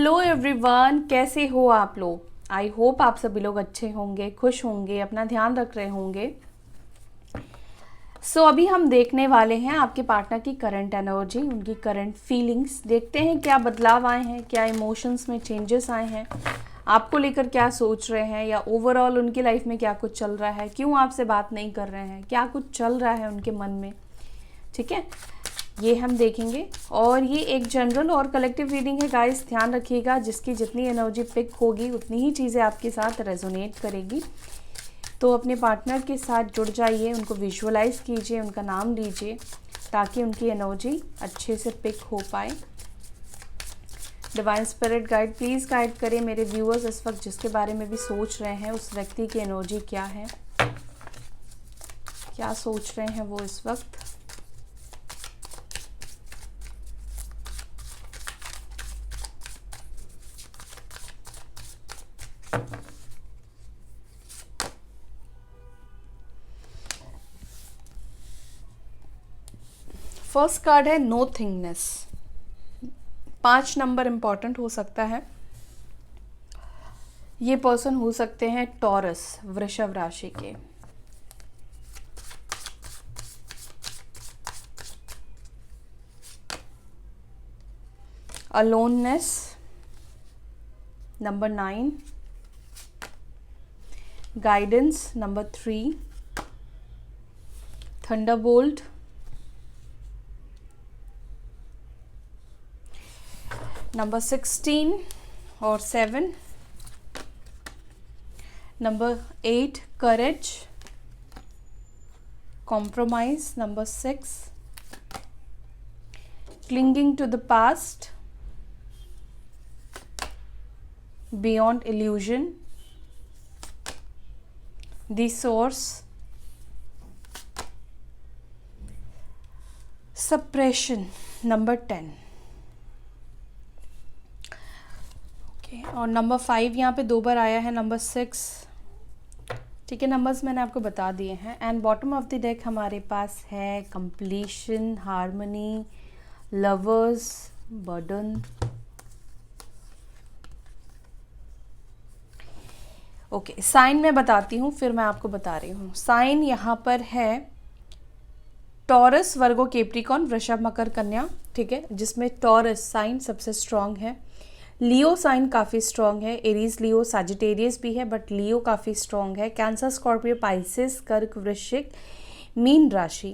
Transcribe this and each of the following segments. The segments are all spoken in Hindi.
हेलो एवरीवन, कैसे हो आप लोग। आई होप आप सभी लोग अच्छे होंगे, खुश होंगे, अपना ध्यान रख रहे होंगे। अभी हम देखने वाले हैं आपके पार्टनर की करंट एनर्जी, उनकी करंट फीलिंग्स। देखते हैं क्या बदलाव आए हैं, क्या इमोशंस में चेंजेस आए हैं, आपको लेकर क्या सोच रहे हैं, या ओवरऑल उनकी लाइफ में क्या कुछ चल रहा है, क्यों आपसे बात नहीं कर रहे हैं, क्या कुछ चल रहा है उनके मन में। ठीक है, ये हम देखेंगे। और ये एक जनरल और कलेक्टिव रीडिंग है गाइस, ध्यान रखिएगा। जिसकी जितनी एनर्जी पिक होगी उतनी ही चीज़ें आपके साथ रेजोनेट करेगी। तो अपने पार्टनर के साथ जुड़ जाइए, उनको विजुअलाइज कीजिए, उनका नाम लीजिए, ताकि उनकी एनर्जी अच्छे से पिक हो पाए। Divine spirit guide please guide करें मेरे व्यूअर्स, इस वक्त जिसके बारे में भी सोच रहे हैं उस व्यक्ति की एनर्जी क्या है, क्या सोच रहे हैं वो इस वक्त। फर्स्ट कार्ड है नो थिंगनेस। 5 नंबर इंपॉर्टेंट हो सकता है। ये पर्सन हो सकते हैं टॉरस, वृषभ राशि के। Aloneness number 9, guidance number 3, thunderbolt number 16 और 7, number 8 courage, compromise number 6, clinging to the past, beyond illusion, the source, suppression number 10। और नंबर 5 यहाँ पे 2 बार आया है, नंबर 6। ठीक है, नंबर्स मैंने आपको बता दिए हैं। And bottom of the deck हमारे पास है completion, harmony, lovers, burden. Okay, sign मैं बताती हूँ, फिर मैं आपको बता रही हूँ। साइन यहाँ पर है टॉरस, वर्गो, कैप्रिकॉर्न, वृषभ, मकर, कन्या। ठीक है, जिसमें टॉरस साइन सबसे स्ट्रांग है। लियो साइन काफ़ी स्ट्रॉन्ग है, एरीज, लियो, सजिटेरियस भी है, बट लियो काफ़ी स्ट्रॉन्ग है। कैंसर, स्कॉर्पियो, पाइसेस, कर्क, वृश्चिक, मीन राशि,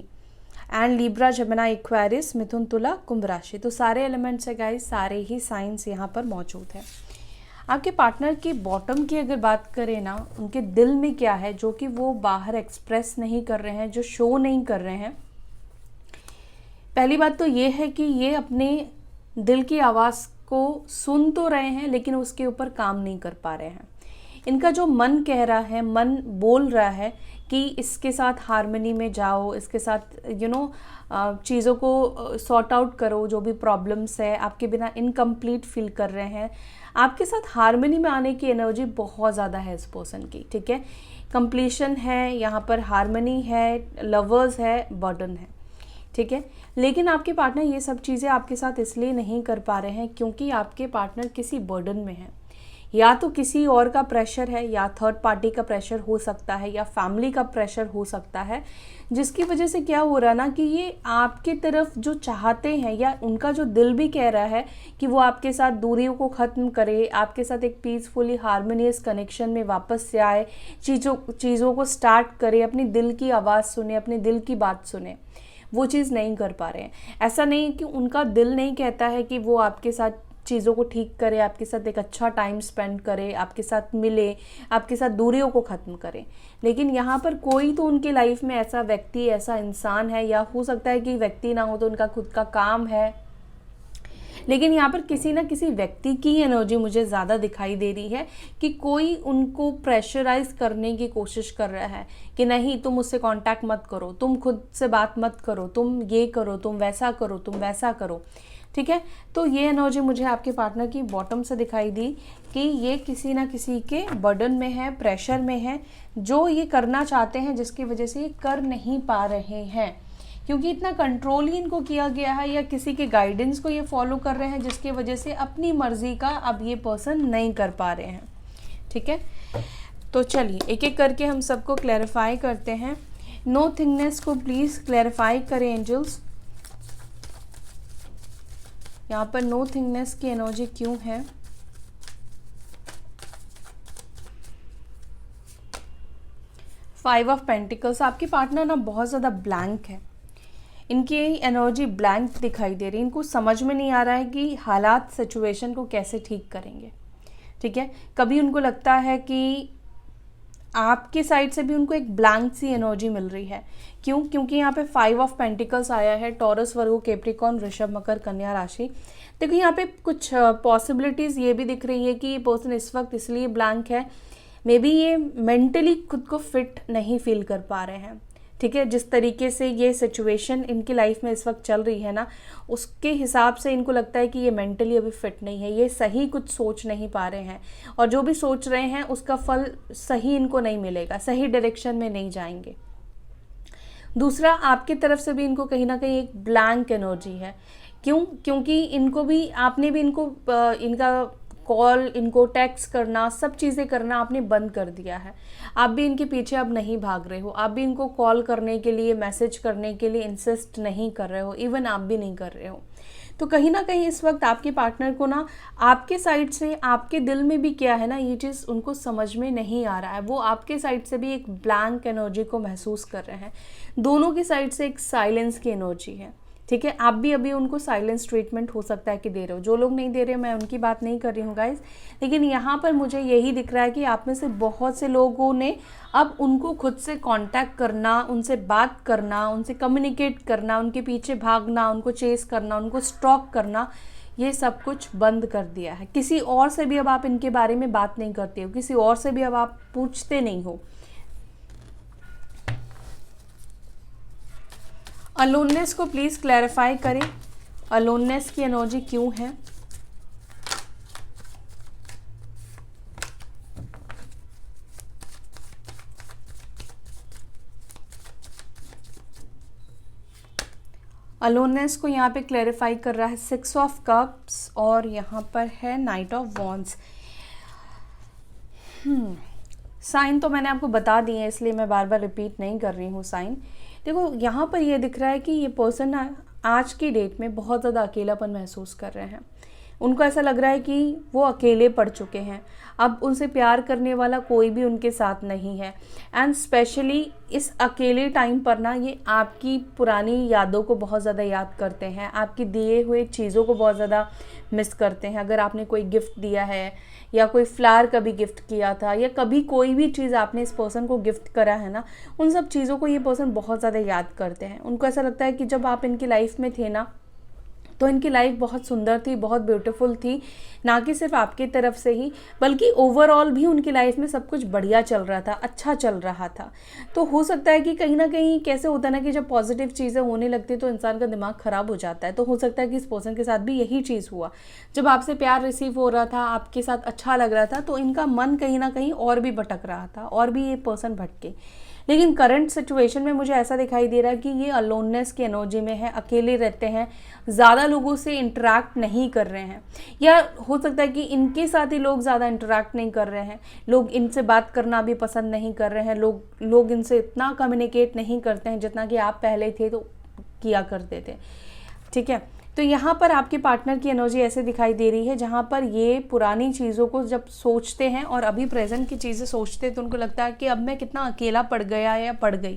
एंड लिब्रा, जमुना, एक्वेरियस, मिथुन, तुला, कुंभ राशि। तो सारे एलिमेंट्स है गाइस, सारे ही साइंस यहाँ पर मौजूद है। आपके पार्टनर की बॉटम की अगर बात करें ना, उनके दिल में क्या है जो कि वो बाहर एक्सप्रेस नहीं कर रहे हैं, जो शो नहीं कर रहे हैं। पहली बात तो ये है कि ये अपने दिल की आवाज़ को सुन तो रहे हैं, लेकिन उसके ऊपर काम नहीं कर पा रहे हैं। इनका जो मन कह रहा है, मन बोल रहा है कि इसके साथ हार्मनी में जाओ, इसके साथ चीज़ों को सॉर्ट आउट करो, जो भी प्रॉब्लम्स है, आपके बिना इनकम्प्लीट फील कर रहे हैं। आपके साथ हार्मनी में आने की एनर्जी बहुत ज़्यादा है इस पर्सन की। ठीक है, कंप्लीशन है यहाँ पर, हार्मनी है, लवर्स है, बर्डन है। ठीक है, लेकिन आपके पार्टनर ये सब चीज़ें आपके साथ इसलिए नहीं कर पा रहे हैं क्योंकि आपके पार्टनर किसी बर्डन में है। या तो किसी और का प्रेशर है, या थर्ड पार्टी का प्रेशर हो सकता है, या फैमिली का प्रेशर हो सकता है, जिसकी वजह से क्या हो रहा है ना कि ये आपकी तरफ जो चाहते हैं, या उनका जो दिल भी कह रहा है कि वो आपके साथ दूरियों को ख़त्म करे, आपके साथ एक पीसफुली हार्मोनियस कनेक्शन में वापस से आए, चीज़ों को स्टार्ट करे, अपनी दिल की आवाज़ सुने, अपने दिल की बात सुने, वो चीज़ नहीं कर पा रहे हैं। ऐसा नहीं कि उनका दिल नहीं कहता है कि वो आपके साथ चीज़ों को ठीक करे, आपके साथ एक अच्छा टाइम स्पेंड करे, आपके साथ मिले, आपके साथ दूरियों को ख़त्म करे, लेकिन यहाँ पर कोई तो उनके लाइफ में ऐसा व्यक्ति, ऐसा इंसान है, या हो सकता है कि व्यक्ति ना हो तो उनका खुद का काम है, लेकिन यहाँ पर किसी ना किसी व्यक्ति की एनर्जी मुझे ज़्यादा दिखाई दे रही है कि कोई उनको प्रेशराइज करने की कोशिश कर रहा है कि नहीं, तुम मुझसे कांटेक्ट मत करो, तुम खुद से बात मत करो, तुम ये करो, तुम वैसा करो, तुम वैसा करो। ठीक है, तो ये एनर्जी मुझे आपके पार्टनर की बॉटम से दिखाई दी कि ये किसी ना किसी के बर्डन में है, प्रेशर में है, जो ये करना चाहते हैं, जिसकी वजह से ये कर नहीं पा रहे हैं। क्योंकि इतना कंट्रोल ही इनको किया गया है या किसी के गाइडेंस को ये फॉलो कर रहे हैं, जिसकी वजह से अपनी मर्जी का अब ये पर्सन नहीं कर पा रहे हैं। ठीक है, तो चलिए एक एक करके हम सबको क्लैरिफाई करते हैं। नो थिंगनेस को प्लीज़ क्लैरिफाई करें एंजल्स। यहाँ पर नो थिंगनेस की एनर्जी क्यों है? फाइव ऑफ पेंटिकल्स, आपके पार्टनर ना बहुत ज़्यादा ब्लैंक है, इनकी एनर्जी ब्लैंक दिखाई दे रही है। इनको समझ में नहीं आ रहा है कि हालात सिचुएशन को कैसे ठीक करेंगे। ठीक है, कभी उनको लगता है कि आपके साइड से भी उनको एक ब्लैंक सी एनर्जी मिल रही है। क्यों? क्योंकि यहाँ पे फाइव ऑफ पेंटिकल्स आया है, टॉरस, वर्गो, कैप्रिकॉर्न, वृषभ, मकर, कन्या राशि। देखो यहाँ पे कुछ पॉसिबिलिटीज़ ये भी दिख रही है कि ये पर्सन इस वक्त इसलिए ब्लैंक है, मे बी ये मेंटली खुद को फिट नहीं फील कर पा रहे हैं। ठीक है, जिस तरीके से ये सिचुएशन इनकी लाइफ में इस वक्त चल रही है ना, उसके हिसाब से इनको लगता है कि ये मेंटली अभी फिट नहीं है, ये सही कुछ सोच नहीं पा रहे हैं, और जो भी सोच रहे हैं उसका फल सही इनको नहीं मिलेगा, सही डायरेक्शन में नहीं जाएंगे। दूसरा, आपकी तरफ से भी इनको कहीं ना कहीं एक ब्लैंक एनर्जी है। क्यों? क्योंकि इनको भी, आपने भी इनको इनका कॉल, इनको टेक्स्ट करना, सब चीज़ें करना आपने बंद कर दिया है। आप भी इनके पीछे अब नहीं भाग रहे हो, आप भी इनको कॉल करने के लिए, मैसेज करने के लिए इंसिस्ट नहीं कर रहे हो, इवन आप भी नहीं कर रहे हो। तो कहीं ना कहीं इस वक्त आपके पार्टनर को ना आपके साइड से, आपके दिल में भी क्या है ना, ये चीज़ उनको समझ में नहीं आ रहा है। वो आपके साइड से भी एक ब्लैंक एनर्जी को महसूस कर रहे हैं। दोनों की साइड से एक साइलेंस की एनर्जी है। ठीक है, आप भी अभी उनको साइलेंस ट्रीटमेंट हो सकता है कि दे रहे हो। जो लोग नहीं दे रहे, मैं उनकी बात नहीं कर रही हूँ गाइज, लेकिन यहाँ पर मुझे यही दिख रहा है कि आप में से बहुत से लोगों ने अब उनको खुद से कांटेक्ट करना, उनसे बात करना, उनसे कम्युनिकेट करना, उनके पीछे भागना, उनको चेस करना, उनको स्टॉक करना, ये सब कुछ बंद कर दिया है। किसी और से भी अब आप इनके बारे में बात नहीं करते हो, किसी और से भी अब आप पूछते नहीं हो। अलोननेस को प्लीज़ क्लैरिफाई करें, अलोननेस की एनर्जी क्यों है? अलोननेस को यहाँ पे क्लैरिफाई कर रहा है सिक्स ऑफ कप्स, और यहाँ पर है नाइट ऑफ वॉन्ड्स। साइन तो मैंने आपको बता दिए हैं, इसलिए मैं बार बार रिपीट नहीं कर रही हूँ साइन। देखो यहाँ पर ये दिख रहा है कि ये पर्सन ना आज की डेट में बहुत ज़्यादा अकेलापन महसूस कर रहे हैं। उनको ऐसा लग रहा है कि वो अकेले पड़ चुके हैं, अब उनसे प्यार करने वाला कोई भी उनके साथ नहीं है। एंड स्पेशली इस अकेले टाइम पर ना ये आपकी पुरानी यादों को बहुत ज़्यादा याद करते हैं, आपकी दिए हुए चीज़ों को बहुत ज़्यादा मिस करते हैं। अगर आपने कोई गिफ्ट दिया है या कोई फ्लावर कभी गिफ्ट किया था, या कभी कोई भी चीज़ आपने इस पर्सन को गिफ्ट करा है ना, उन सब चीज़ों को ये पर्सन बहुत ज़्यादा याद करते हैं। उनको ऐसा लगता है कि जब आप इनकी लाइफ में थे ना, तो इनकी लाइफ बहुत सुंदर थी, बहुत ब्यूटीफुल थी, ना कि सिर्फ आपकी तरफ से ही बल्कि ओवरऑल भी उनकी लाइफ में सब कुछ बढ़िया चल रहा था, अच्छा चल रहा था। तो हो सकता है कि कहीं ना कहीं कैसे होता है ना कि जब पॉजिटिव चीज़ें होने लगती है तो इंसान का दिमाग ख़राब हो जाता है। तो हो सकता है कि इस पर्सन के साथ भी यही चीज़ हुआ। जब आपसे प्यार रिसीव हो रहा था, आपके साथ अच्छा लग रहा था, तो इनका मन कहीं ना कहीं और भी भटक रहा था, और भी ये पर्सन भटके। लेकिन करंट सिचुएशन में मुझे ऐसा दिखाई दे रहा है कि ये अलोननेस की एनर्जी में है, अकेले रहते हैं, ज़्यादा लोगों से इंटरेक्ट नहीं कर रहे हैं, या हो सकता है कि इनके साथ ही लोग ज़्यादा इंटरेक्ट नहीं कर रहे हैं, लोग इनसे बात करना भी पसंद नहीं कर रहे हैं, लोग इनसे इतना कम्युनिकेट नहीं करते हैं जितना कि आप पहले थे तो किया करते थे। ठीक है, तो यहाँ पर आपके पार्टनर की एनर्जी ऐसे दिखाई दे रही है जहाँ पर ये पुरानी चीज़ों को जब सोचते हैं और अभी प्रेजेंट की चीज़ें सोचते हैं तो उनको लगता है कि अब मैं कितना अकेला पड़ गया या पड़ गई।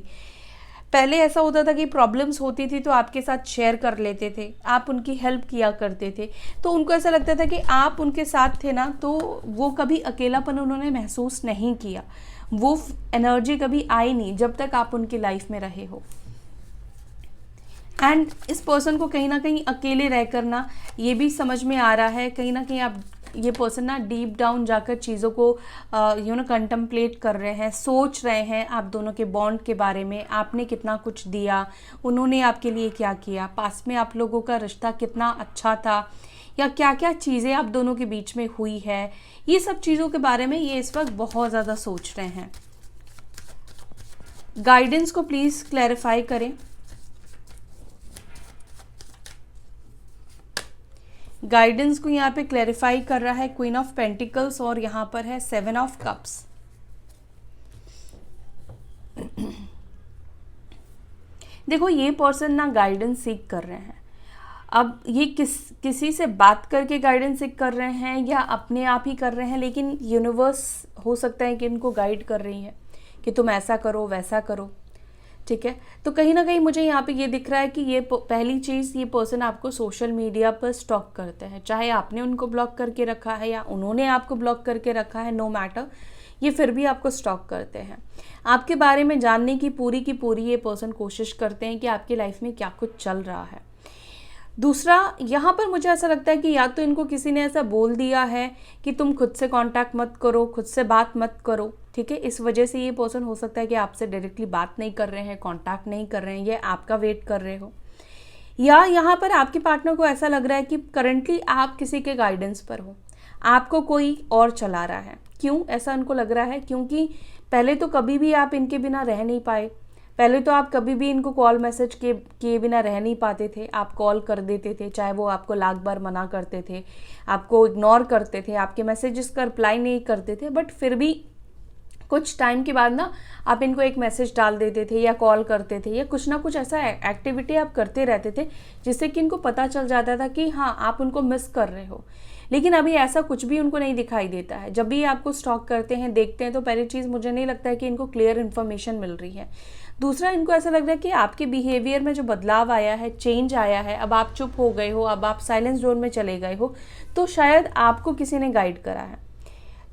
पहले ऐसा होता था कि प्रॉब्लम्स होती थी तो आपके साथ शेयर कर लेते थे, आप उनकी हेल्प किया करते थे, तो उनको ऐसा लगता था कि आप उनके साथ थे ना, तो वो कभी अकेलापन उन्होंने महसूस नहीं किया, वो एनर्जी कभी आई नहीं जब तक आप उनकी लाइफ में रहे हो। एंड इस पर्सन को कहीं ना कहीं अकेले रह करना ये भी समझ में आ रहा है, कहीं ना कहीं आप ये पर्सन ना डीप डाउन जाकर चीज़ों को कंटम्पलेट कर रहे हैं, सोच रहे हैं आप दोनों के बॉन्ड के बारे में, आपने कितना कुछ दिया, उन्होंने आपके लिए क्या किया, पास में आप लोगों का रिश्ता कितना अच्छा था, या क्या क्या चीज़ें आप दोनों के बीच में हुई है, ये सब चीज़ों के बारे में ये इस वक्त बहुत ज़्यादा सोच रहे हैं। गाइडेंस को प्लीज़ क्लैरिफाई करें। गाइडेंस को यहाँ पे क्लैरिफाई कर रहा है क्वीन ऑफ पेंटिकल्स और यहाँ पर है 7 ऑफ कप्स। देखो ये पर्सन ना गाइडेंस सीख कर रहे हैं। अब ये किसी से बात करके गाइडेंस सीख कर रहे हैं या अपने आप ही कर रहे हैं, लेकिन यूनिवर्स हो सकता है कि इनको गाइड कर रही है कि तुम ऐसा करो वैसा करो, ठीक है। तो कहीं ना कहीं मुझे यहाँ पे ये दिख रहा है कि ये पहली चीज़, ये पर्सन आपको सोशल मीडिया पर स्टॉक करते हैं, चाहे आपने उनको ब्लॉक करके रखा है या उन्होंने आपको ब्लॉक करके रखा है, नो मैटर, ये फिर भी आपको स्टॉक करते हैं। आपके बारे में जानने की पूरी ये पर्सन कोशिश करते हैं कि आपकी लाइफ में क्या कुछ चल रहा है। दूसरा, यहाँ पर मुझे ऐसा लगता है कि या तो इनको किसी ने ऐसा बोल दिया है कि तुम खुद से कांटेक्ट मत करो, खुद से बात मत करो, ठीक है। इस वजह से ये पर्सन हो सकता है कि आपसे डायरेक्टली बात नहीं कर रहे हैं, कांटेक्ट नहीं कर रहे हैं, ये आपका वेट कर रहे हो। या यहाँ पर आपके पार्टनर को ऐसा लग रहा है कि करंटली आप किसी के गाइडेंस पर हो, आपको कोई और चला रहा है। क्यों ऐसा उनको लग रहा है? क्योंकि पहले तो कभी भी आप इनके बिना रह नहीं पाए, पहले तो आप कभी भी इनको कॉल मैसेज किए बिना रह नहीं पाते थे। आप कॉल कर देते थे, चाहे वो आपको लाख बार मना करते थे, आपको इग्नोर करते थे, आपके मैसेजेस का रिप्लाई नहीं करते थे, बट फिर भी कुछ टाइम के बाद ना आप इनको एक मैसेज डाल देते थे या कॉल करते थे या कुछ ना कुछ ऐसा एक्टिविटी आप करते रहते थे जिससे कि इनको पता चल जाता था कि हाँ आप उनको मिस कर रहे हो। लेकिन अभी ऐसा कुछ भी उनको नहीं दिखाई देता है। जब भी आपको स्टॉक करते हैं, देखते हैं, तो पहली चीज़ मुझे नहीं लगता है कि इनको क्लियर इन्फॉर्मेशन मिल रही है। दूसरा, इनको ऐसा लग रहा है कि आपके बिहेवियर में जो बदलाव आया है, चेंज आया है, अब आप चुप हो गए हो, अब आप साइलेंस जोन में चले गए हो, तो शायद आपको किसी ने गाइड करा है,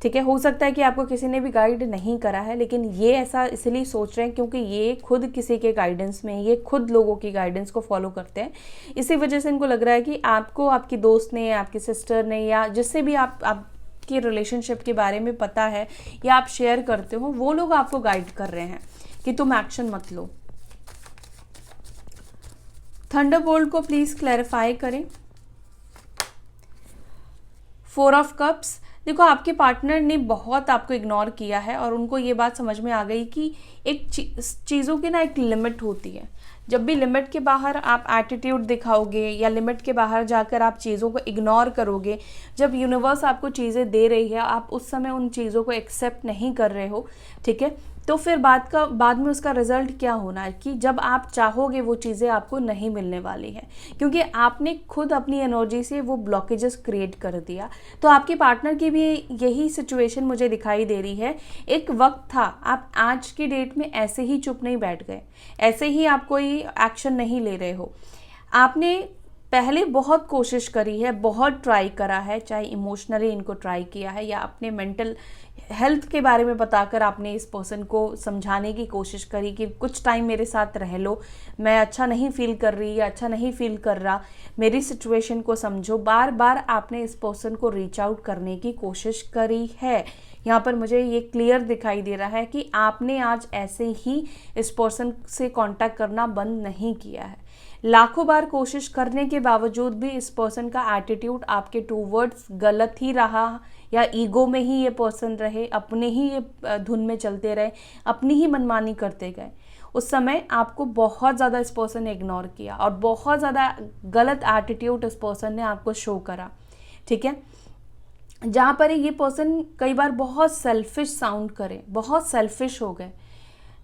ठीक है। हो सकता है कि आपको किसी ने भी गाइड नहीं करा है, लेकिन ये ऐसा इसलिए सोच रहे हैं क्योंकि ये खुद किसी के गाइडेंस में, ये खुद लोगों की गाइडेंस को फॉलो करते हैं। इसी वजह से इनको लग रहा है कि आपको आपकी दोस्त ने, आपकी सिस्टर ने, या जिससे भी आपकी रिलेशनशिप के बारे में पता है या आप शेयर करते हो, वो लोग आपको गाइड कर रहे हैं कि तुम एक्शन मत लो। थंडरबोल्ट को प्लीज क्लैरिफाई करें। 4 ऑफ कप्स। देखो आपके पार्टनर ने बहुत आपको इग्नोर किया है और उनको ये बात समझ में आ गई कि एक चीज़ों की ना एक लिमिट होती है। जब भी लिमिट के बाहर आप एटीट्यूड दिखाओगे या लिमिट के बाहर जाकर आप चीज़ों को इग्नोर करोगे, जब यूनिवर्स आपको चीज़ें दे रही है, आप उस समय उन चीज़ों को एक्सेप्ट नहीं कर रहे हो, ठीक है, तो फिर बाद में उसका रिजल्ट क्या होना है कि जब आप चाहोगे वो चीज़ें आपको नहीं मिलने वाली है, क्योंकि आपने खुद अपनी एनर्जी से वो ब्लॉकेजेस क्रिएट कर दिया। तो आपके पार्टनर की भी यही सिचुएशन मुझे दिखाई दे रही है। एक वक्त था, आप आज की डेट में ऐसे ही चुप नहीं बैठ गए, ऐसे ही आप कोई एक्शन नहीं ले रहे हो। आपने पहले बहुत कोशिश करी है, बहुत ट्राई करा है, चाहे इमोशनली इनको ट्राई किया है या अपने मेंटल हेल्थ के बारे में बताकर आपने इस पर्सन को समझाने की कोशिश करी कि कुछ टाइम मेरे साथ रह लो, मैं अच्छा नहीं फील कर रही या अच्छा नहीं फील कर रहा, मेरी सिचुएशन को समझो। बार बार आपने इस पर्सन को रीच आउट करने की कोशिश करी है। यहाँ पर मुझे ये क्लियर दिखाई दे रहा है कि आपने आज ऐसे ही इस पर्सन से कांटेक्ट करना बंद नहीं किया है। लाखों बार कोशिश करने के बावजूद भी इस पर्सन का एटीट्यूड आपके टूवर्ड्स गलत ही रहा, या ईगो में ही ये पर्सन रहे, अपने ही ये धुन में चलते रहे, अपनी ही मनमानी करते गए। उस समय आपको बहुत ज़्यादा इस पर्सन ने इग्नोर किया और बहुत ज़्यादा गलत एटीट्यूड इस पर्सन ने आपको शो करा, ठीक है। जहाँ पर ये पर्सन कई बार बहुत सेल्फिश साउंड करे, बहुत सेल्फिश हो गए,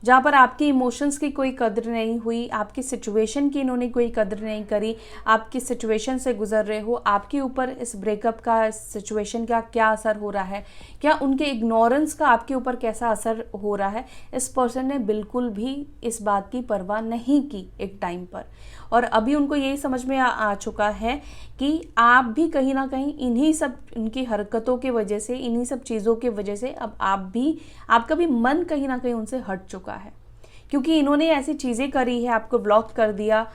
जहाँ पर आपकी इमोशंस की कोई कदर नहीं हुई, आपकी सिचुएशन की इन्होंने कोई कदर नहीं करी, आपकी सिचुएशन से गुजर रहे हो, आपके ऊपर इस ब्रेकअप का, इस सिचुएशन का क्या असर हो रहा है, क्या उनके इग्नोरेंस का आपके ऊपर कैसा असर हो रहा है, इस पर्सन ने बिल्कुल भी इस बात की परवाह नहीं की एक टाइम पर। और अभी उनको यही समझ में आ चुका है कि आप भी कहीं ना कहीं इन्हीं सब उनकी हरकतों की वजह से, इन्हीं सब चीज़ों की वजह से अब आपका भी मन कहीं ना कहीं उनसे हट चुका है, क्योंकि इन्होंने ऐसी चीज़ें करी है, आपको ब्लॉक कर दिया,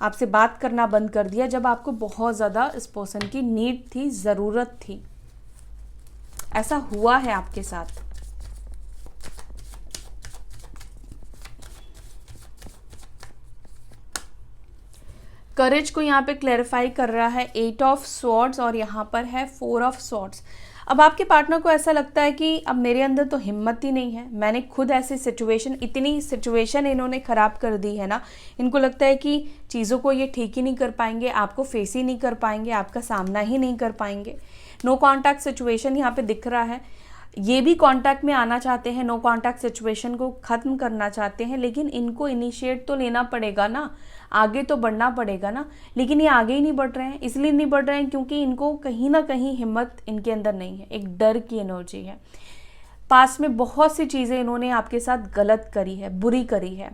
आपसे बात करना बंद कर दिया जब आपको बहुत ज़्यादा इस पर्सन की नीड थी, ज़रूरत थी। ऐसा हुआ है आपके साथ। करेज को यहाँ पे क्लैरिफाई कर रहा है 8 ऑफ स्वॉर्ड्स और यहाँ पर है 4 ऑफ स्वॉर्ड्स। अब आपके पार्टनर को ऐसा लगता है कि अब मेरे अंदर तो हिम्मत ही नहीं है, मैंने खुद ऐसी सिचुएशन, इतनी सिचुएशन इन्होंने ख़राब कर दी है ना, इनको लगता है कि चीज़ों को ये ठीक ही नहीं कर पाएंगे, आपको फेस ही नहीं कर पाएंगे, आपका सामना ही नहीं कर पाएंगे। नो कॉन्टैक्ट सिचुएशन यहाँ पे दिख रहा है। ये भी कांटेक्ट में आना चाहते हैं, नो कांटेक्ट सिचुएशन को ख़त्म करना चाहते हैं, लेकिन इनको इनिशिएट तो लेना पड़ेगा ना, आगे तो बढ़ना पड़ेगा ना। लेकिन ये आगे ही नहीं बढ़ रहे हैं, इसलिए नहीं बढ़ रहे हैं क्योंकि इनको कहीं ना कहीं हिम्मत इनके अंदर नहीं है, एक डर की एनर्जी है। पास में बहुत सी चीज़ें इन्होंने आपके साथ गलत करी है, बुरी करी है,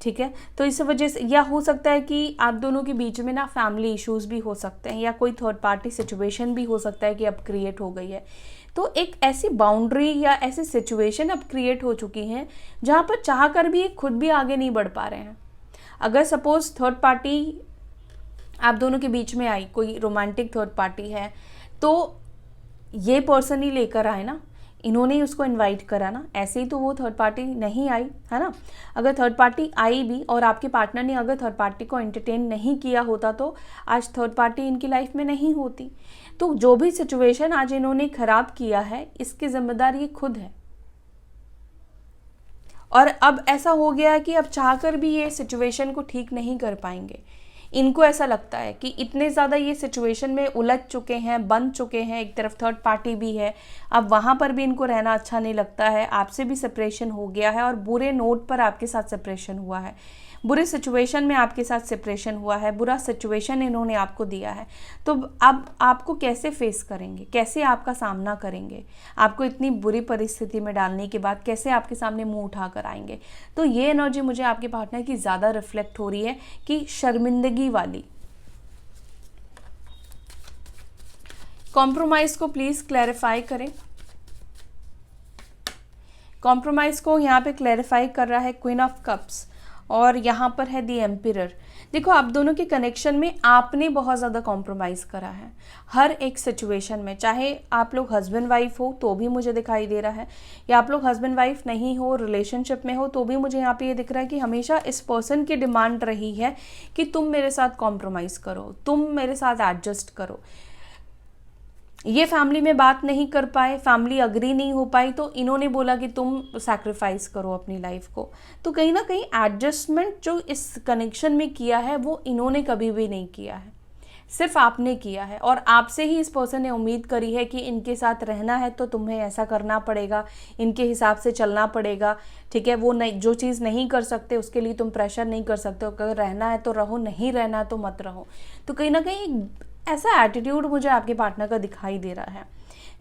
ठीक है। तो इस वजह से या हो सकता है कि आप दोनों के बीच में ना फैमिली इश्यूज़ भी हो सकते हैं, या कोई थर्ड पार्टी सिचुएशन भी हो सकता है कि अब क्रिएट हो गई है। तो एक ऐसी बाउंड्री या ऐसी सिचुएशन अब क्रिएट हो चुकी है जहाँ पर चाह कर भी खुद भी आगे नहीं बढ़ पा रहे हैं। अगर सपोज थर्ड पार्टी आप दोनों के बीच में आई, कोई रोमांटिक थर्ड पार्टी है, तो ये पर्सन ही लेकर आए ना, इन्होंने ही उसको इनवाइट करा ना, ऐसे ही तो वो थर्ड पार्टी नहीं आई, है ना। अगर थर्ड पार्टी आई भी और आपके पार्टनर ने अगर थर्ड पार्टी को एंटरटेन नहीं किया होता तो आज थर्ड पार्टी इनकी लाइफ में नहीं होती। तो जो भी सिचुएशन आज इन्होंने खराब किया है, इसकी जिम्मेदार ये खुद है। और अब ऐसा हो गया है कि अब चाहकर भी ये सिचुएशन को ठीक नहीं कर पाएंगे। इनको ऐसा लगता है कि इतने ज़्यादा ये सिचुएशन में उलझ चुके हैं, बन चुके हैं, एक तरफ थर्ड पार्टी भी है, अब वहाँ पर भी इनको रहना अच्छा नहीं लगता है, आपसे भी सेपरेशन हो गया है और बुरे नोट पर आपके साथ सेपरेशन हुआ है, बुरे सिचुएशन में आपके साथ सेपरेशन हुआ है, बुरा सिचुएशन इन्होंने आपको दिया है। तो अब आपको कैसे फेस करेंगे, कैसे आपका सामना करेंगे, आपको इतनी बुरी परिस्थिति में डालने के बाद कैसे आपके सामने मुंह उठा कर आएंगे। तो ये एनर्जी मुझे आपके पार्टनर की ज़्यादा रिफ्लेक्ट हो रही है कि शर्मिंदगी वाली। कॉम्प्रोमाइज़ को प्लीज़ क्लैरिफाई करें। कॉम्प्रोमाइज़ को यहाँ पे क्लैरिफाई कर रहा है क्वीन ऑफ कप्स, और यहाँ पर है दी एम्पिरर। देखो, आप दोनों के कनेक्शन में आपने बहुत ज़्यादा कॉम्प्रोमाइज़ करा है हर एक सिचुएशन में, चाहे आप लोग हस्बैंड वाइफ हो तो भी मुझे दिखाई दे रहा है, या आप लोग हस्बैंड वाइफ नहीं हो, रिलेशनशिप में हो तो भी मुझे यहाँ पे ये दिख रहा है कि हमेशा इस पर्सन की डिमांड रही है कि तुम मेरे साथ कॉम्प्रोमाइज़ करो, तुम मेरे साथ एडजस्ट करो। ये फैमिली में बात नहीं कर पाए, फैमिली अग्री नहीं हो पाई, तो इन्होंने बोला कि तुम सैक्रिफाइस करो अपनी लाइफ को। तो कहीं ना कहीं एडजस्टमेंट जो इस कनेक्शन में किया है वो इन्होंने कभी भी नहीं किया है, सिर्फ आपने किया है। और आपसे ही इस पर्सन ने उम्मीद करी है कि इनके साथ रहना है तो तुम्हें ऐसा करना पड़ेगा, इनके हिसाब से चलना पड़ेगा, ठीक है। वो नहीं, जो चीज़ नहीं कर सकते उसके लिए तुम प्रेशर नहीं कर सकते, अगर रहना है तो रहो, नहीं रहना है तो मत रहो। तो कहीं ना कहीं ऐसा एटीट्यूड मुझे आपके पार्टनर का दिखाई दे रहा है,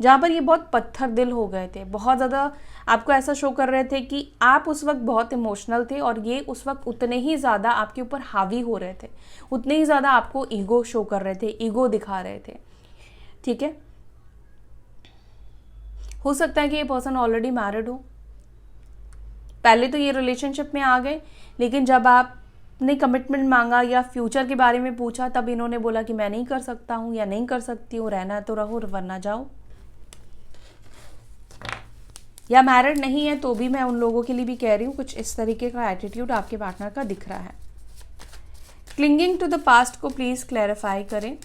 जहाँ पर ये बहुत पत्थर दिल हो गए थे, बहुत ज़्यादा आपको ऐसा शो कर रहे थे कि आप उस वक्त बहुत इमोशनल थे और ये उस वक्त उतने ही ज़्यादा आपके ऊपर हावी हो रहे थे, उतने ही ज़्यादा आपको ईगो शो कर रहे थे, ईगो दिखा रहे थे, ठीक है। हो सकता है कि ये पर्सन ऑलरेडी मैरिड हो, पहले तो ये रिलेशनशिप में आ गए, लेकिन जब आपने कमिटमेंट मांगा या फ्यूचर के बारे में पूछा तब इन्होंने बोला कि मैं नहीं कर सकता हूँ या नहीं कर सकती हूँ, रहना है तो रहो वरना जाओ। या मैरिड नहीं है तो भी मैं उन लोगों के लिए भी कह रही हूँ, कुछ इस तरीके का एटीट्यूड आपके पार्टनर का दिख रहा है। क्लिंगिंग टू द पास्ट को प्लीज क्लैरिफाई करें।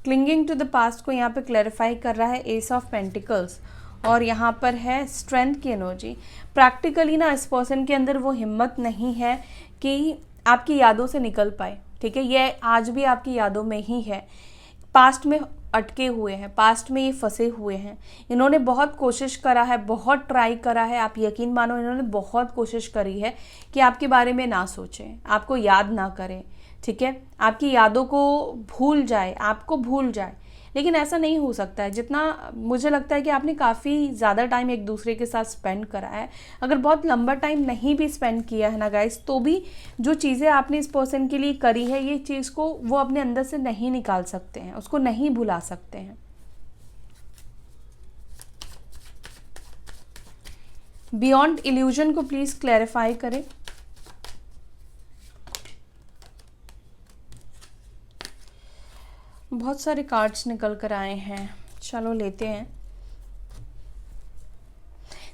क्लिंगिंग टू द पास्ट को यहाँ पे क्लैरिफाई कर रहा है एस ऑफ पेंटिकल्स, और यहाँ पर है स्ट्रेंथ की एनर्जी। प्रैक्टिकली ना इस पर्सन के अंदर वो हिम्मत नहीं है कि आपकी यादों से निकल पाए, ठीक है। ये आज भी आपकी यादों में ही है, पास्ट में अटके हुए हैं, पास्ट में ये फंसे हुए हैं। इन्होंने बहुत कोशिश करा है, बहुत ट्राई करा है, आप यकीन मानो इन्होंने बहुत कोशिश करी है कि आपके बारे में ना सोचें, आपको याद ना करें, ठीक है, आपकी यादों को भूल जाए, आपको भूल जाए। लेकिन ऐसा नहीं हो सकता है। जितना मुझे लगता है कि आपने काफ़ी ज़्यादा टाइम एक दूसरे के साथ स्पेंड करा है, अगर बहुत लंबा टाइम नहीं भी स्पेंड किया है ना गाइस, तो भी जो चीज़ें आपने इस पर्सन के लिए करी है, ये चीज़ को वो अपने अंदर से नहीं निकाल सकते हैं, उसको नहीं भुला सकते हैं। बियॉन्ड इल्यूजन को प्लीज़ क्लैरिफाई करें। बहुत सारे कार्ड्स निकल कर आए हैं, चलो लेते हैं।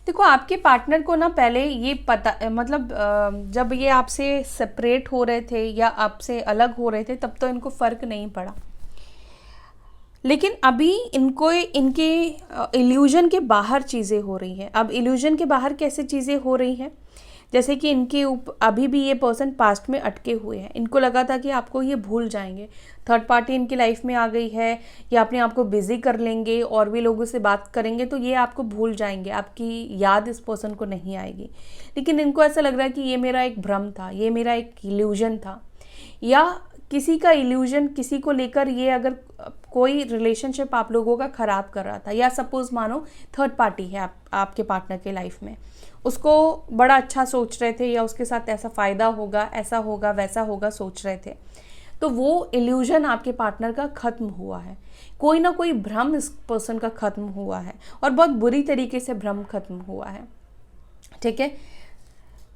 देखो, आपके पार्टनर को ना पहले ये पता, मतलब जब ये आपसे सेपरेट हो रहे थे या आपसे अलग हो रहे थे तब तो इनको फ़र्क नहीं पड़ा, लेकिन अभी इनको इनके इल्यूजन के बाहर चीज़ें हो रही हैं। अब इल्यूजन के बाहर कैसे चीज़ें हो रही हैं, जैसे कि इनके अभी भी ये पर्सन पास्ट में अटके हुए हैं। इनको लगा था कि आपको ये भूल जाएंगे, थर्ड पार्टी इनकी लाइफ में आ गई है, या अपने आप को बिजी कर लेंगे और भी लोगों से बात करेंगे तो ये आपको भूल जाएंगे, आपकी याद इस पर्सन को नहीं आएगी। लेकिन इनको ऐसा लग रहा है कि ये मेरा एक भ्रम था, ये मेरा एक इल्यूजन था, या किसी का इल्यूजन किसी को लेकर ये अगर कोई रिलेशनशिप आप लोगों का ख़राब कर रहा था, या सपोज मानो थर्ड पार्टी है आपके पार्टनर के लाइफ में, उसको बड़ा अच्छा सोच रहे थे, या उसके साथ ऐसा फ़ायदा होगा, ऐसा होगा, वैसा होगा सोच रहे थे, तो वो इल्यूजन आपके पार्टनर का ख़त्म हुआ है। कोई ना कोई भ्रम इस पर्सन का ख़त्म हुआ है, और बहुत बुरी तरीके से भ्रम ख़त्म हुआ है। ठीक है,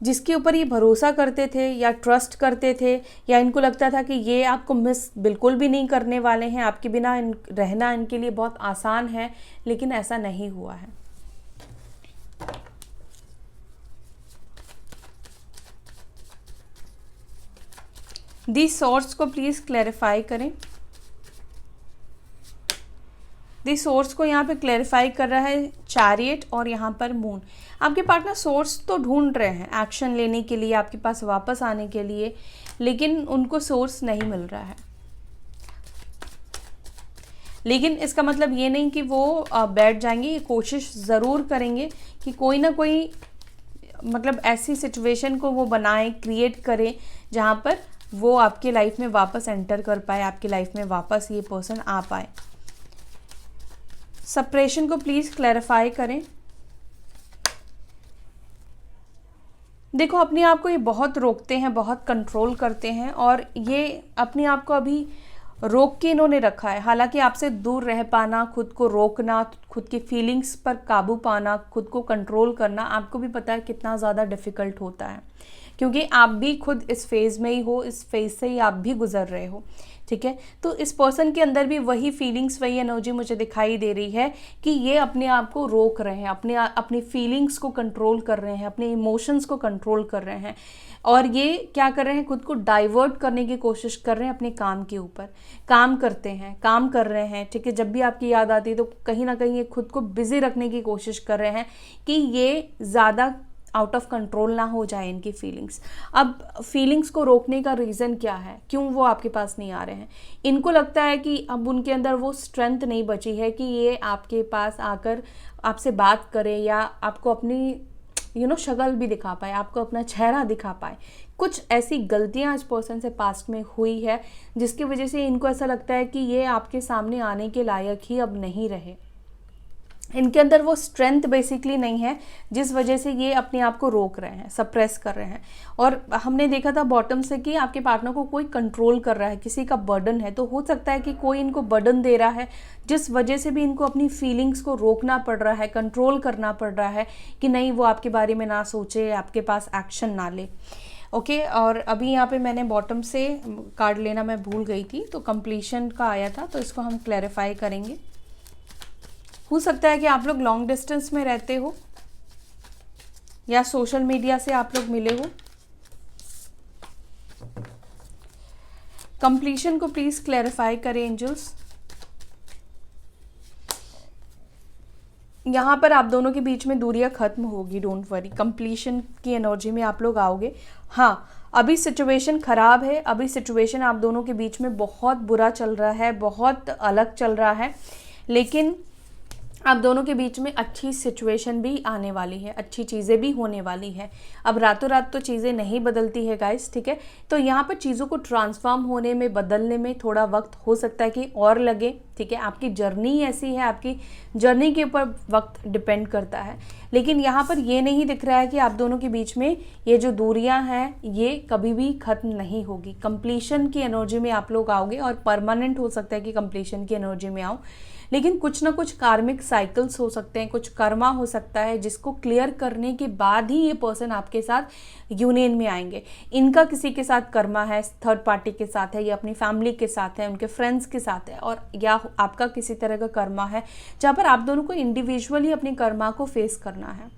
जिसके ऊपर ये भरोसा करते थे या ट्रस्ट करते थे, या इनको लगता था कि ये आपको मिस बिल्कुल भी नहीं करने वाले हैं, आपके बिना रहना इनके लिए बहुत आसान है, लेकिन ऐसा नहीं हुआ है। दी सोर्स को प्लीज़ क्लैरिफाई करें। दी सोर्स को यहाँ पे क्लैरिफाई कर रहा है चैरियट और यहाँ पर मून। आपके पार्टनर सोर्स तो ढूंढ रहे हैं एक्शन लेने के लिए, आपके पास वापस आने के लिए, लेकिन उनको सोर्स नहीं मिल रहा है। लेकिन इसका मतलब ये नहीं कि वो बैठ जाएंगे, ये कोशिश ज़रूर करेंगे कि कोई ना कोई मतलब ऐसी सिचुएशन को वो बनाए, क्रिएट करें जहाँ पर वो आपके लाइफ में वापस एंटर कर पाए, आपकी लाइफ में वापस ये पर्सन आ पाए। सेपरेशन को प्लीज़ क्लैरिफाई करें। देखो, अपने आप को ये बहुत रोकते हैं, बहुत कंट्रोल करते हैं, और ये अपने आप को अभी रोक के इन्होंने रखा है। हालांकि आपसे दूर रह पाना, खुद को रोकना, खुद की फीलिंग्स पर काबू पाना, खुद को कंट्रोल करना, आपको भी पता है कितना ज़्यादा डिफ़िकल्ट होता है, क्योंकि आप भी खुद इस फेज़ में ही हो, इस फेज़ से ही आप भी गुजर रहे हो। ठीक है, तो इस पर्सन के अंदर भी वही फीलिंग्स, वही एनर्जी मुझे दिखाई दे रही है कि ये अपने आप को रोक रहे हैं, अपनी फीलिंग्स को कंट्रोल कर रहे हैं, अपने इमोशंस को कंट्रोल कर रहे हैं, और ये क्या कर रहे हैं, खुद को डाइवर्ट करने की कोशिश कर रहे हैं अपने काम के ऊपर। काम करते हैं, काम कर रहे हैं, ठीक है, जब भी आपकी याद आती है तो कहीं ना कहीं ये खुद को बिजी रखने की कोशिश कर रहे हैं कि ये ज़्यादा आउट ऑफ कंट्रोल ना हो जाए इनकी फीलिंग्स। अब फीलिंग्स को रोकने का रीज़न क्या है, क्यों वो आपके पास नहीं आ रहे हैं? इनको लगता है कि अब उनके अंदर वो स्ट्रेंथ नहीं बची है कि ये आपके पास आकर आपसे बात करे, या आपको अपनी शक्ल भी दिखा पाए, आपको अपना चेहरा दिखा पाए। कुछ ऐसी गलतियां इस पर्सन से पास्ट में हुई है जिसकी वजह से इनको ऐसा लगता है कि ये आपके सामने आने के लायक ही अब नहीं रहे। इनके अंदर वो स्ट्रेंथ बेसिकली नहीं है, जिस वजह से ये अपने आप को रोक रहे हैं, सप्रेस कर रहे हैं। और हमने देखा था बॉटम से कि आपके पार्टनर को कोई कंट्रोल कर रहा है, किसी का बर्डन है, तो हो सकता है कि कोई इनको बर्डन दे रहा है, जिस वजह से भी इनको अपनी फीलिंग्स को रोकना पड़ रहा है, कंट्रोल करना पड़ रहा है कि नहीं, वो आपके बारे में ना सोचे, आपके पास एक्शन ना ले। ओके, और अभी यहाँ पे मैंने बॉटम से कार्ड लेना मैं भूल गई थी, तो कंप्लीशन का आया था, तो इसको हम क्लैरिफाई करेंगे। हो सकता है कि आप लोग लॉन्ग डिस्टेंस में रहते हो, या सोशल मीडिया से आप लोग मिले हो। कंप्लीशन को प्लीज क्लैरिफाई करें एंजल्स। यहाँ पर आप दोनों के बीच में दूरियां खत्म होगी, डोंट वरी, कंप्लीशन की एनर्जी में आप लोग आओगे। हाँ, अभी सिचुएशन ख़राब है, अभी सिचुएशन आप दोनों के बीच में बहुत बुरा चल रहा है, बहुत अलग चल रहा है, लेकिन आप दोनों के बीच में अच्छी सिचुएशन भी आने वाली है, अच्छी चीज़ें भी होने वाली है। अब रातों रात तो चीज़ें नहीं बदलती है गाइस, ठीक है, तो यहाँ पर चीज़ों को ट्रांसफॉर्म होने में, बदलने में थोड़ा वक्त हो सकता है कि और लगे। ठीक है, आपकी जर्नी ऐसी है, आपकी जर्नी के ऊपर वक्त डिपेंड करता है, लेकिन यहाँ पर ये नहीं दिख रहा है कि आप दोनों के बीच में ये जो दूरियां हैं ये कभी भी ख़त्म नहीं होगी। कंप्लीशन की एनर्जी में आप लोग आओगे, और परमानेंट हो सकता है कि कंप्लीशन की एनर्जी में आओ, लेकिन कुछ ना कुछ कार्मिक साइकिल्स हो सकते हैं, कुछ कर्मा हो सकता है, जिसको क्लियर करने के बाद ही ये पर्सन आपके साथ यूनियन में आएंगे। इनका किसी के साथ कर्मा है, थर्ड पार्टी के साथ है, या अपनी फैमिली के साथ है, उनके फ्रेंड्स के साथ है, और या आपका किसी तरह का कर्मा है जहाँ पर आप दोनों को इंडिविजुअली अपने कर्मा को फेस करना है।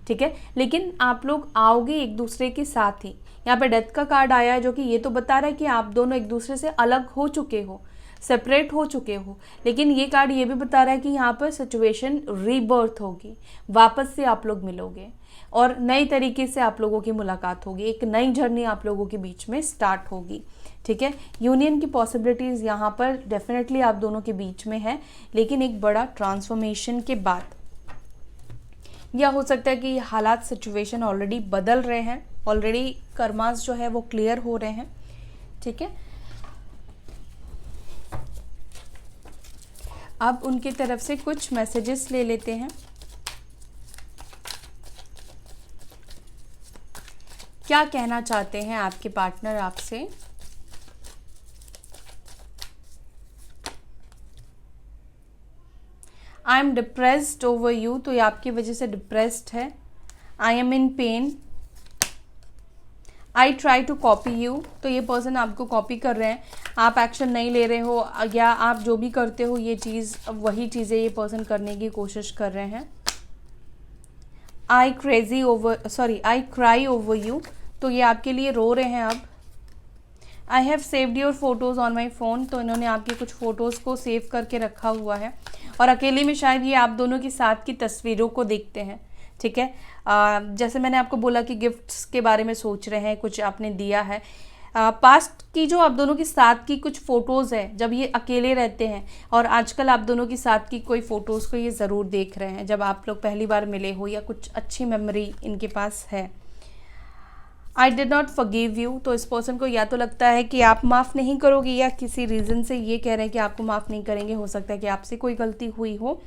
ठीक है, लेकिन आप लोग आओगे एक दूसरे के साथ ही। यहाँ पे डेथ का कार्ड आया है, जो कि ये तो बता रहा है कि आप दोनों एक दूसरे से अलग हो चुके हो, सेपरेट हो चुके हो, लेकिन ये कार्ड ये भी बता रहा है कि यहाँ पर सिचुएशन रीबर्थ होगी, वापस से आप लोग मिलोगे और नए तरीके से आप लोगों की मुलाकात होगी, एक नई जर्नी आप लोगों के बीच में स्टार्ट होगी। ठीक है, यूनियन की पॉसिबिलिटीज़ यहाँ पर डेफिनेटली आप दोनों के बीच में है, लेकिन एक बड़ा ट्रांसफॉर्मेशन के बाद, या हो सकता है कि हालात सिचुएशन ऑलरेडी बदल रहे हैं, ऑलरेडी कर्मास जो है वो क्लियर हो रहे हैं। ठीक है, अब उनकी तरफ से कुछ मैसेजेस ले लेते हैं। क्या कहना चाहते हैं आपके पार्टनर आपसे? I am depressed over you, तो ये आपकी वजह से डिप्रेस्ड है। I am in pain. I try to copy you, तो ये पर्सन आपको कॉपी कर रहे हैं, आप एक्शन नहीं ले रहे हो, या आप जो भी करते हो ये चीज़, वही चीज़ें ये पर्सन करने की कोशिश कर रहे हैं। आई क्राई ओवर यू, तो ये आपके लिए रो रहे हैं अब। I have saved your photos on my phone, तो इन्होंने आपकी कुछ फ़ोटोज़ को सेव करके रखा हुआ है और अकेले में शायद ये आप दोनों की साथ की तस्वीरों को देखते हैं। ठीक है, जैसे मैंने आपको बोला कि गिफ्ट्स के बारे में सोच रहे हैं, कुछ आपने दिया है। पास्ट की जो आप दोनों के साथ की कुछ फ़ोटोज़ है, जब ये अकेले रहते हैं, और आजकल आप दोनों की साथ की कोई फ़ोटोज़ को ये ज़रूर देख रहे हैं, जब आप लोग पहली बार मिले हो या कुछ अच्छी मेमोरी इनके पास है। I did not forgive you, तो इस पर्सन को या तो लगता है कि आप माफ़ नहीं करोगे, या किसी रीज़न से ये कह रहे हैं कि आपको माफ़ नहीं करेंगे, हो सकता है कि आपसे कोई गलती हुई हो।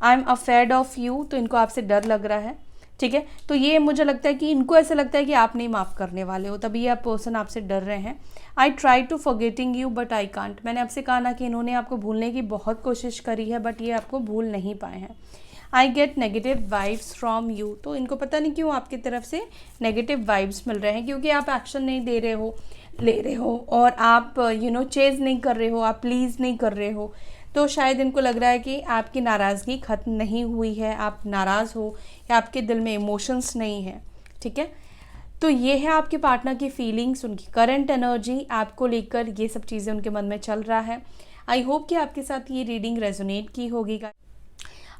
I am afraid of you, तो इनको आपसे डर लग रहा है। ठीक है, तो ये मुझे लगता है कि इनको ऐसा लगता है कि आप नहीं माफ़ करने वाले हो, तभी ये पर्सन आपसे डर रहे हैं। I try to forgetting you but I can't, मैंने आपसे कहा ना कि इन्होंने आपको भूलने की बहुत कोशिश करी है, बट ये आपको भूल नहीं पाए हैं। I get negative vibes from you, तो इनको पता नहीं क्यों आपकी तरफ से नेगेटिव वाइब्स मिल रहे हैं, क्योंकि आप एक्शन नहीं ले रहे हो और आप चेज़ नहीं कर रहे हो, आप प्लीज़ नहीं कर रहे हो, तो शायद इनको लग रहा है कि आपकी नाराज़गी ख़त्म नहीं हुई है, आप नाराज़ हो या आपके दिल में इमोशंस नहीं है। ठीक है, तो ये है आपके पार्टनर की फीलिंग्स, उनकी करंट एनर्जी आपको लेकर, ये सब चीज़ें उनके मन में चल रहा है। आई होप कि आपके साथ ये रीडिंग रेजोनेट की होगी।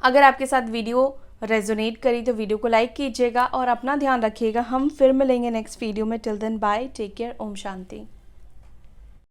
अगर आपके साथ वीडियो रेजोनेट करी तो वीडियो को लाइक कीजिएगा और अपना ध्यान रखिएगा। हम फिर मिलेंगे नेक्स्ट वीडियो में। Till then bye, take care, ओम शांति।